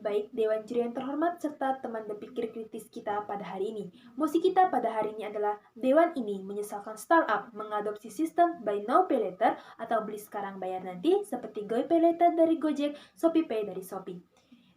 Baik, Dewan Juri yang terhormat serta teman berpikir kritis kita pada hari ini. Mosi kita pada hari ini adalah Dewan ini menyesalkan startup mengadopsi sistem buy now pay later atau beli sekarang bayar nanti seperti GoPay later dari Gojek, ShopeePay dari Shopee.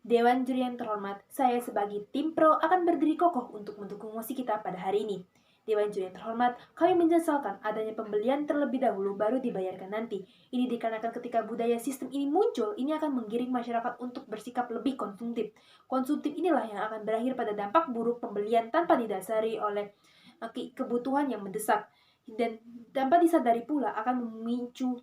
Dewan Juri yang terhormat, saya sebagai tim pro akan berdiri kokoh untuk mendukung mosi kita pada hari ini. Dewan Juri yang terhormat, kami menyesalkan adanya pembelian terlebih dahulu baru dibayarkan nanti. Ini dikarenakan ketika budaya sistem ini muncul, ini akan menggiring masyarakat untuk bersikap lebih konsumtif. Konsumtif inilah yang akan berakhir pada dampak buruk pembelian tanpa didasari oleh kebutuhan yang mendesak. Dan tanpa disadari pula akan memicu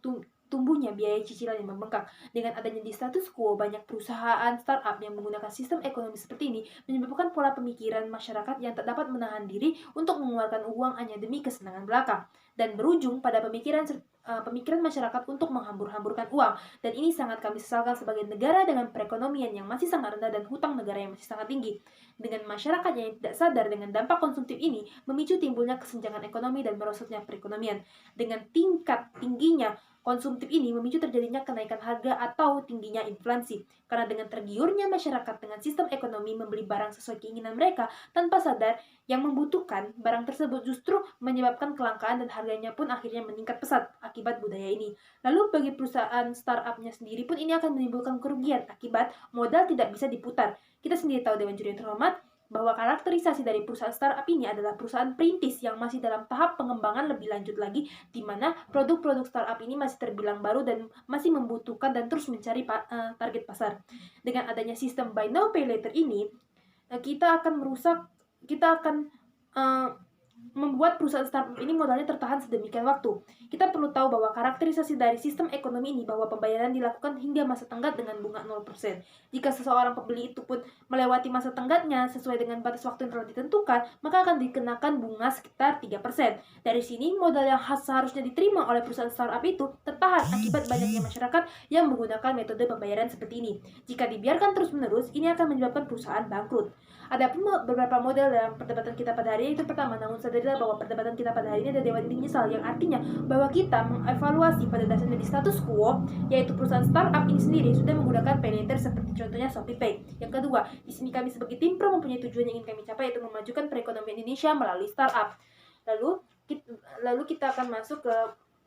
tumbuhnya biaya cicilan yang membengkak. Dengan adanya di status quo, banyak perusahaan startup yang menggunakan sistem ekonomi seperti ini menyebabkan pola pemikiran masyarakat yang tak dapat menahan diri untuk mengeluarkan uang hanya demi kesenangan belaka dan berujung pada pemikiran masyarakat untuk menghambur-hamburkan uang. Dan ini sangat kami sesalkan sebagai negara dengan perekonomian yang masih sangat rendah dan hutang negara yang masih sangat tinggi. Dengan masyarakat yang tidak sadar dengan dampak konsumtif ini memicu timbulnya kesenjangan ekonomi dan merosotnya perekonomian. Dengan tingkat tingginya konsumtif ini memicu terjadinya kenaikan harga atau tingginya inflasi. Karena dengan tergiurnya masyarakat dengan sistem ekonomi membeli barang sesuai keinginan mereka tanpa sadar yang membutuhkan barang tersebut justru menyebabkan kelangkaan dan harganya pun akhirnya meningkat pesat akibat budaya ini. Lalu bagi perusahaan startupnya sendiri pun ini akan menimbulkan kerugian akibat modal tidak bisa diputar. Kita sendiri tahu Dewan Juri yang terhormat bahwa karakterisasi dari perusahaan startup ini adalah perusahaan perintis yang masih dalam tahap pengembangan lebih lanjut lagi, di mana produk-produk startup ini masih terbilang baru dan masih membutuhkan dan terus mencari target pasar. Dengan adanya sistem buy now pay later ini, kita akan membuat perusahaan startup ini modalnya tertahan sedemikian waktu. Kita perlu tahu bahwa karakterisasi dari sistem ekonomi ini bahwa pembayaran dilakukan hingga masa tenggat dengan bunga 0%. Jika seseorang pembeli itu pun melewati masa tenggatnya sesuai dengan batas waktu yang telah ditentukan, maka akan dikenakan bunga sekitar 3%. Dari sini, modal yang seharusnya diterima oleh perusahaan startup itu tertahan akibat banyaknya masyarakat yang menggunakan metode pembayaran seperti ini. Jika dibiarkan terus-menerus, ini akan menyebabkan perusahaan bangkrut. Ada pun beberapa model dalam perdebatan kita pada hari ini. Itu pertama, namun sadarilah bahwa perdebatan kita pada hari ini ada Dewan Inti Menyesal, yang artinya bahwa kita mengevaluasi pada dasarnya di status quo, yaitu perusahaan startup ini sendiri sudah menggunakan pay later seperti contohnya ShopeePay. Yang kedua, di sini kami sebagai tim pro mempunyai tujuan yang ingin kami capai, yaitu memajukan perekonomian Indonesia melalui startup. Lalu kita akan masuk ke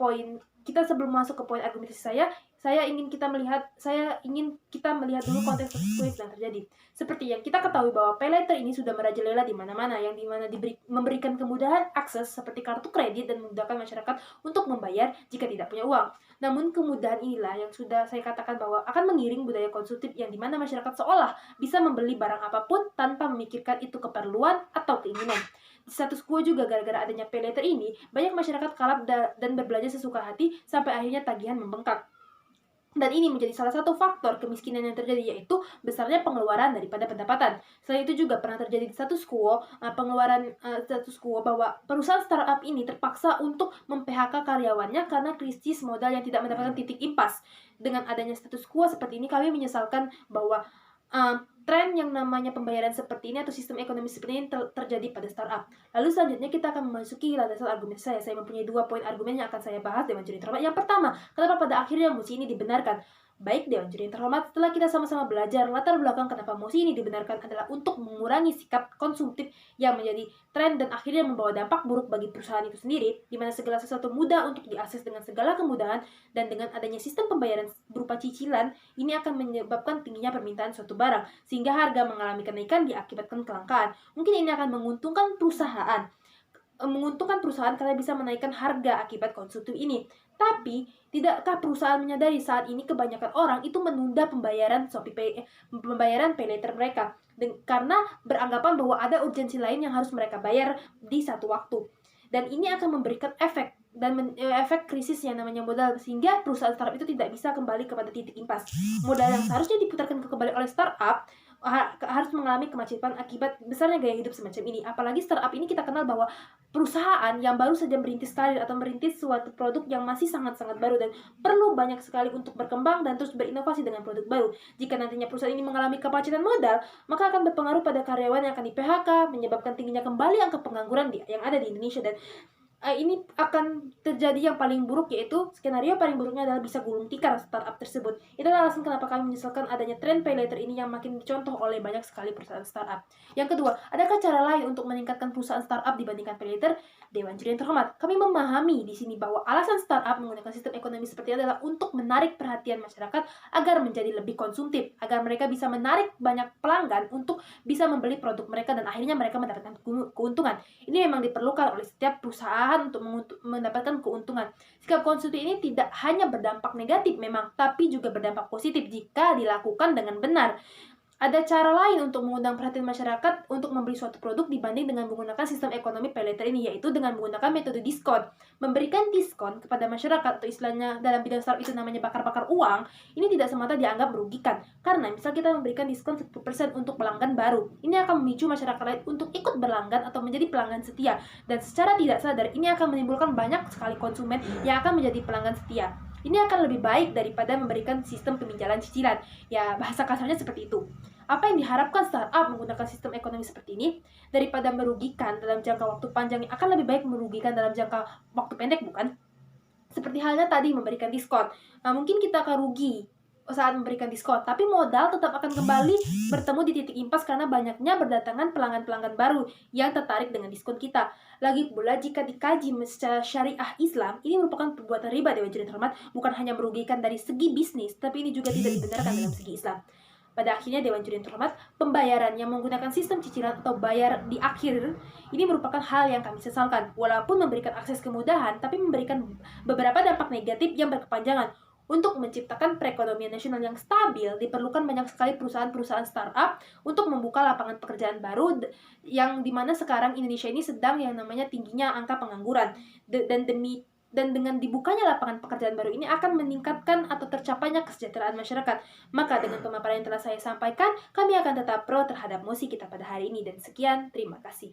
poin kita. Sebelum masuk ke poin argumentasi saya ingin kita melihat dulu konteks status yang terjadi. Seperti yang kita ketahui bahwa pay later ini sudah merajalela di mana-mana, yang dimana memberikan kemudahan akses seperti kartu kredit dan memudahkan masyarakat untuk membayar jika tidak punya uang. Namun kemudahan inilah yang sudah saya katakan bahwa akan mengiring budaya konsumtif yang dimana masyarakat seolah bisa membeli barang apapun tanpa memikirkan itu keperluan atau keinginan. Di status quo juga gara-gara adanya pay later ini, banyak masyarakat kalap dan berbelanja sesuka hati sampai akhirnya tagihan membengkak. Dan ini menjadi salah satu faktor kemiskinan yang terjadi, yaitu besarnya pengeluaran daripada pendapatan. Selain itu juga pernah terjadi di status quo, status quo bahwa perusahaan startup ini terpaksa untuk mem-PHK karyawannya karena krisis modal yang tidak mendapatkan titik impas. Dengan adanya status quo seperti ini, kami menyesalkan bahwa tren yang namanya pembayaran seperti ini atau sistem ekonomi seperti ini terjadi pada startup. Lalu selanjutnya kita akan memasuki landasan argumen saya. Saya mempunyai 2 poin argumen yang akan saya bahas Dewan Juri terhormat. Yang pertama, kenapa pada akhirnya mosi ini dibenarkan? Baik Dewan Juri terhormat, setelah kita sama-sama belajar latar belakang kenapa mosi ini dibenarkan adalah untuk mengurangi sikap konsumtif yang menjadi tren dan akhirnya membawa dampak buruk bagi perusahaan itu sendiri, di mana segala sesuatu mudah untuk diakses dengan segala kemudahan, dan dengan adanya sistem pembayaran berupa cicilan, ini akan menyebabkan tingginya permintaan suatu barang, sehingga harga mengalami kenaikan diakibatkan kelangkaan. Mungkin ini akan menguntungkan perusahaan karena bisa menaikkan harga akibat konsumtif ini. Tapi, tidakkah perusahaan menyadari saat ini kebanyakan orang itu menunda pembayaran pay later mereka karena beranggapan bahwa ada urgensi lain yang harus mereka bayar di satu waktu. Dan ini akan memberikan efek krisis yang namanya modal, sehingga perusahaan startup itu tidak bisa kembali kepada titik impas. Modal yang seharusnya diputarkan kembali oleh startup harus mengalami kemacetan akibat besarnya gaya hidup semacam ini. Apalagi startup ini kita kenal bahwa perusahaan yang baru saja merintis karir atau merintis suatu produk yang masih sangat-sangat baru dan perlu banyak sekali untuk berkembang dan terus berinovasi dengan produk baru. Jika nantinya perusahaan ini mengalami kemacetan modal, maka akan berpengaruh pada karyawan yang akan di PHK, menyebabkan tingginya kembali angka pengangguran yang ada di Indonesia. Dan ini akan terjadi yang paling buruk, yaitu skenario paling buruknya adalah bisa gulung tikar startup tersebut. Itulah alasan kenapa kami menyesalkan adanya tren pay later ini yang makin dicontoh oleh banyak sekali perusahaan startup. Yang kedua, adakah cara lain untuk meningkatkan perusahaan startup dibandingkan pay later? Dewan juri yang terhormat, kami memahami di sini bahwa alasan startup menggunakan sistem ekonomi seperti ini adalah untuk menarik perhatian masyarakat agar menjadi lebih konsumtif, agar mereka bisa menarik banyak pelanggan untuk bisa membeli produk mereka dan akhirnya mereka mendapatkan keuntungan. Ini memang diperlukan oleh setiap perusahaan untuk mendapatkan keuntungan. Sikap konsumtif ini tidak hanya berdampak negatif memang, tapi juga berdampak positif jika dilakukan dengan benar. Ada cara lain untuk mengundang perhatian masyarakat untuk membeli suatu produk dibanding dengan menggunakan sistem ekonomi pay later ini, yaitu dengan menggunakan metode diskon. Memberikan diskon kepada masyarakat, atau istilahnya dalam bidang startup itu namanya bakar-bakar uang, ini tidak semata dianggap merugikan. Karena misal kita memberikan diskon 10% untuk pelanggan baru, ini akan memicu masyarakat lain untuk ikut berlanggan atau menjadi pelanggan setia. Dan secara tidak sadar, ini akan menimbulkan banyak sekali konsumen yang akan menjadi pelanggan setia. Ini akan lebih baik daripada memberikan sistem peminjaman cicilan. Ya, bahasa kasarnya seperti itu. Apa yang diharapkan startup menggunakan sistem ekonomi seperti ini? Daripada merugikan dalam jangka waktu panjang, akan lebih baik merugikan dalam jangka waktu pendek, bukan? Seperti halnya tadi memberikan diskon. Nah, mungkin kita akan rugi saat memberikan diskon, tapi modal tetap akan kembali bertemu di titik impas karena banyaknya berdatangan pelanggan-pelanggan baru yang tertarik dengan diskon kita. Lagi pula, jika dikaji secara syariah Islam, ini merupakan perbuatan riba, Dewan Juri Terhormat, bukan hanya merugikan dari segi bisnis, tapi ini juga tidak dibenarkan dalam segi Islam. Pada akhirnya, Dewan Juri Terhormat, pembayaran yang menggunakan sistem cicilan atau bayar di akhir ini merupakan hal yang kami sesalkan. Walaupun memberikan akses kemudahan, tapi memberikan beberapa dampak negatif yang berkepanjangan. Untuk menciptakan perekonomian nasional yang stabil, diperlukan banyak sekali perusahaan-perusahaan startup untuk membuka lapangan pekerjaan baru, yang dimana sekarang Indonesia ini sedang yang namanya tingginya angka pengangguran. Dan dengan dibukanya lapangan pekerjaan baru ini akan meningkatkan atau tercapainya kesejahteraan masyarakat. Maka dengan pemaparan yang telah saya sampaikan, kami akan tetap pro terhadap mosi kita pada hari ini. Dan sekian, terima kasih.